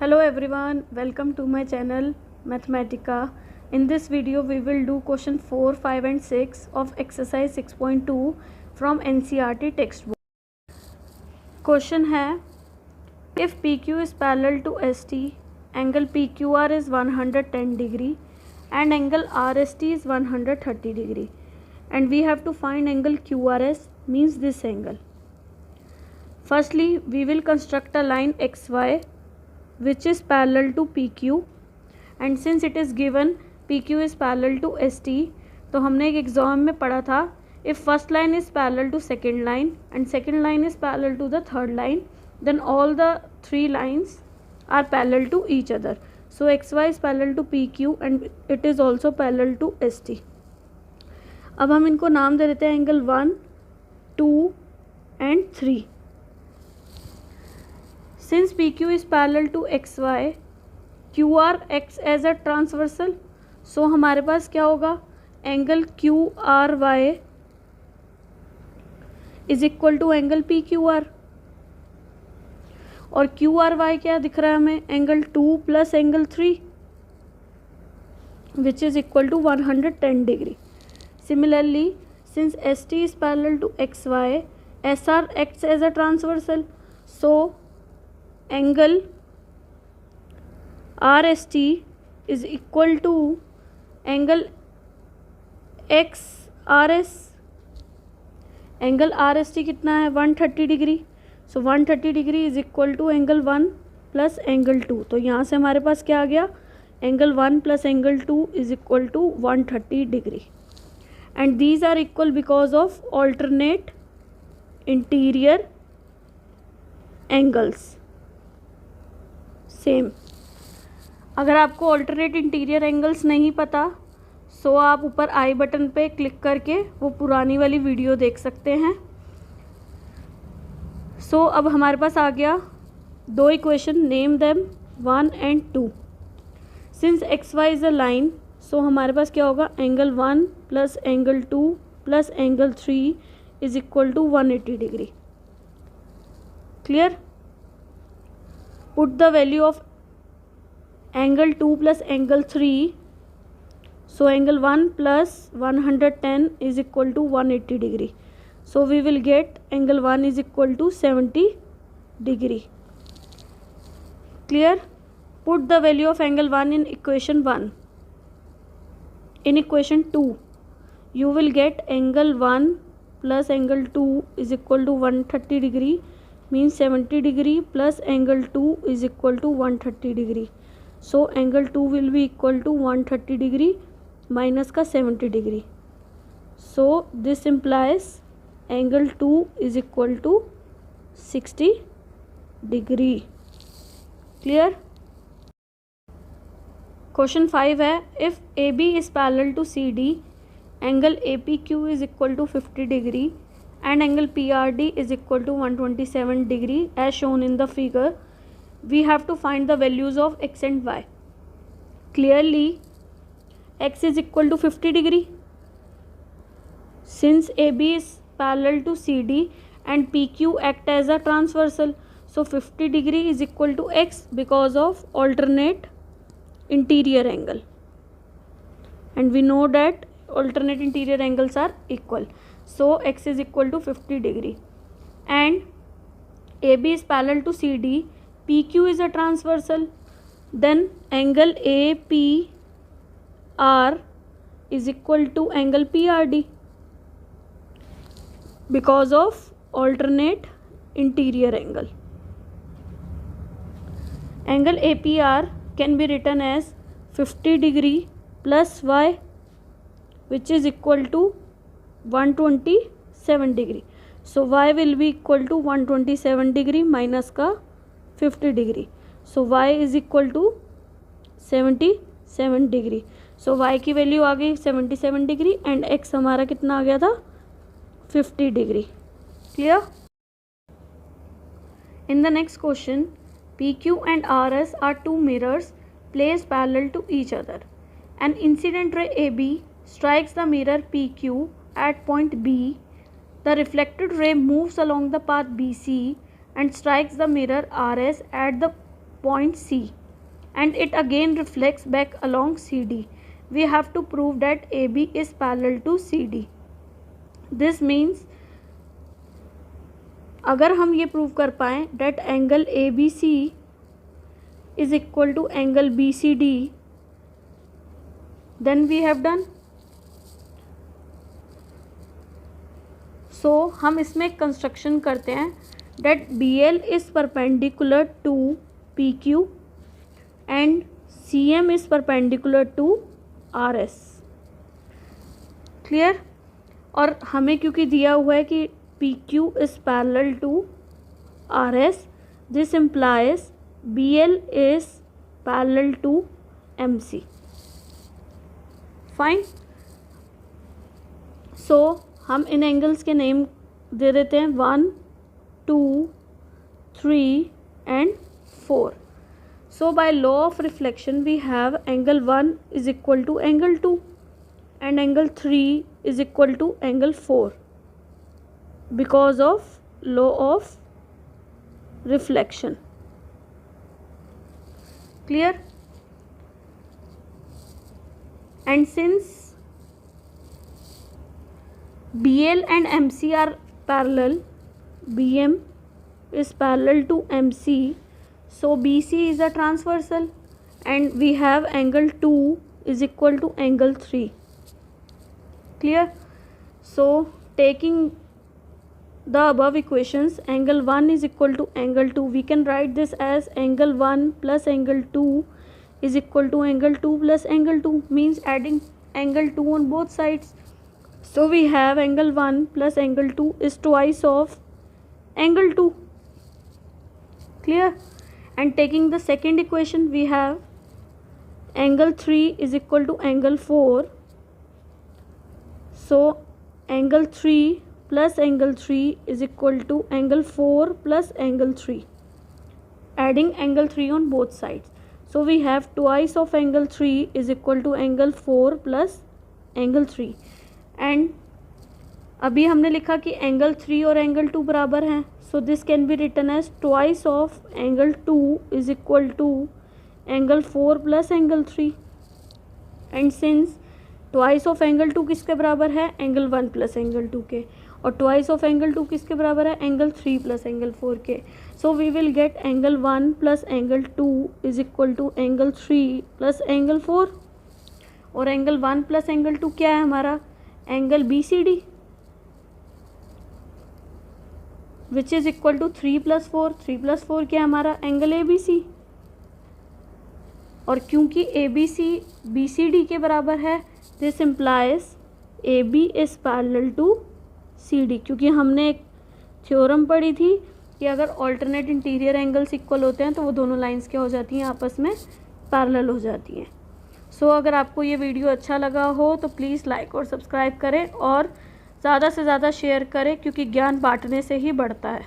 Hello everyone, welcome to my channel Mathematica. In this video we will do question 4, 5 and 6 of exercise 6.2 from NCERT textbook. Question है, if PQ is parallel to ST, angle PQR is 110 degree and angle RST is 130 degree and we have to find angle QRS, means this angle. Firstly, we will construct a line XY which is parallel to PQ and since it is given PQ is parallel to ST, तो हमने एक exam में पढ़ा था if first line is parallel to second line and second line is parallel to the third line, then all the three lines are parallel to each other. So XY is parallel to PQ and it is also parallel to ST. अब हम इनको नाम दे देते हैं angle 1, 2 and 3. Since PQ is parallel to XY, QR acts as a transversal. So हमारे पास क्या होगा, angle QRY is equal to angle PQR और QRY क्या दिख रहा है हमें, angle 2 plus angle 3 which is equal to 110 degree. Similarly, since ST is parallel to XY, SR acts as a transversal. So angle RST is equal to angle XRS. Angle RST कितना है, 130 degree. So 130 degree is equal to angle 1 plus angle 2. तो यहाँ से हमारे पास क्या आ गया, angle 1 plus angle 2 is equal to 130 degree. And these are equal because of alternate interior angles. Same, अगर आपको ऑल्टरनेट इंटीरियर एंगल्स नहीं पता सो आप ऊपर आई बटन पे क्लिक करके वो पुरानी वाली वीडियो देख सकते हैं. सो अब हमारे पास आ गया दो equation, name them 1 and 2. Since X Y is a line, so हमारे पास क्या होगा, angle 1 plus angle 2 plus angle 3 is equal to 180 degree. Clear. Put the value of angle 2 plus angle 3. So angle 1 plus 110 is equal to 180 degree. So we will get angle 1 is equal to 70 degree. Clear? Put the value of angle 1 in equation 1. In equation 2, you will get angle 1 plus angle 2 is equal to 130 degree. Means 70 degree plus angle 2 is equal to 130 degree. So angle 2 will be equal to 130 degree minus का 70 degree. So this implies angle 2 is equal to 60 degree. Clear? Question 5 है, if AB is parallel to CD, angle APQ is equal to 50 degree and angle PRD is equal to 127 degree as shown in the figure. We have to find the values of x and y. Clearly, x is equal to 50 degree. Since AB is parallel to CD and PQ act as a transversal, so 50 degree is equal to x because of alternate interior angle. And we know that alternate interior angles are equal. So x is equal to 50 degree and AB is parallel to CD, PQ is a transversal, then angle APR is equal to angle PRD because of alternate interior angle. Angle APR can be written as 50 degree plus y which is equal to 127 degree. So y will be equal to 127 degree minus का 50 degree. So y is equal to 77 degree. So y की value आ गई 77 degree and x हमारा कितना आ गया था, 50 degree. Clear. In the next question, PQ and RS are two mirrors placed parallel to each other. An incident ray AB strikes the mirror PQ at point B. The reflected ray moves along the path BC and strikes the mirror RS at the point C and it again reflects back along CD. We have to prove that AB is parallel to CD. This means अगर हम ये prove कर पाएँ that angle ABC is equal to angle BCD, then we have done. So हम इसमें एक construction करते हैं that BL is perpendicular to PQ and CM is perpendicular to RS. Clear? और हमें क्योंकि दिया हुआ है कि PQ is parallel to RS, this implies BL is parallel to MC. Fine. So हम इन एंगल्स के नेम दे देते हैं 1, 2, 3 and 4. So by law of reflection we have angle 1 is equal to angle 2 and angle 3 is equal to angle 4 because of law of reflection. Clear? And since BL and MC are parallel, BM is parallel to MC, so BC is a transversal and we have angle 2 is equal to angle 3. Clear? So taking the above equations, angle 1 is equal to angle 2, we can write this as angle 1 plus angle 2 is equal to angle 2 plus angle 2, means adding angle 2 on both sides. So we have angle 1 plus angle 2 is twice of angle 2. Clear? And taking the second equation, we have angle 3 is equal to angle 4. So angle 3 plus angle 3 is equal to angle 4 plus angle 3, adding angle 3 on both sides. So we have twice of angle 3 is equal to angle 4 plus angle 3. And अभी हमने लिखा कि angle 3 और angle 2 बराबर हैं. So this can be written as twice of angle 2 is equal to angle 4 plus angle 3. And since twice of angle 2 किसके बराबर है? angle 1 plus angle 2 के. और twice of angle 2 किसके बराबर है? angle 3 plus angle 4 के. So we will get angle 1 plus angle 2 is equal to angle 3 plus angle 4. और angle 1 plus angle 2 क्या है हमारा? angle BCD, which is equal to 3 plus 4. 3 plus 4 क्या है हमारा? angle ABC. और क्योंकि ABC BCD के बराबर है, this implies AB is parallel to CD. क्योंकि हमने एक थ्योरम पढ़ी थी कि अगर ऑल्टरनेट इंटीरियर एंगल्स इक्वल होते हैं तो वो दोनों लाइंस क्या हो जाती हैं? आपस में पैरेलल हो जाती हैं. सो अगर आपको ये वीडियो अच्छा लगा हो तो प्लीज़ लाइक और सब्सक्राइब करें और ज़्यादा से ज़्यादा शेयर करें, क्योंकि ज्ञान बांटने से ही बढ़ता है.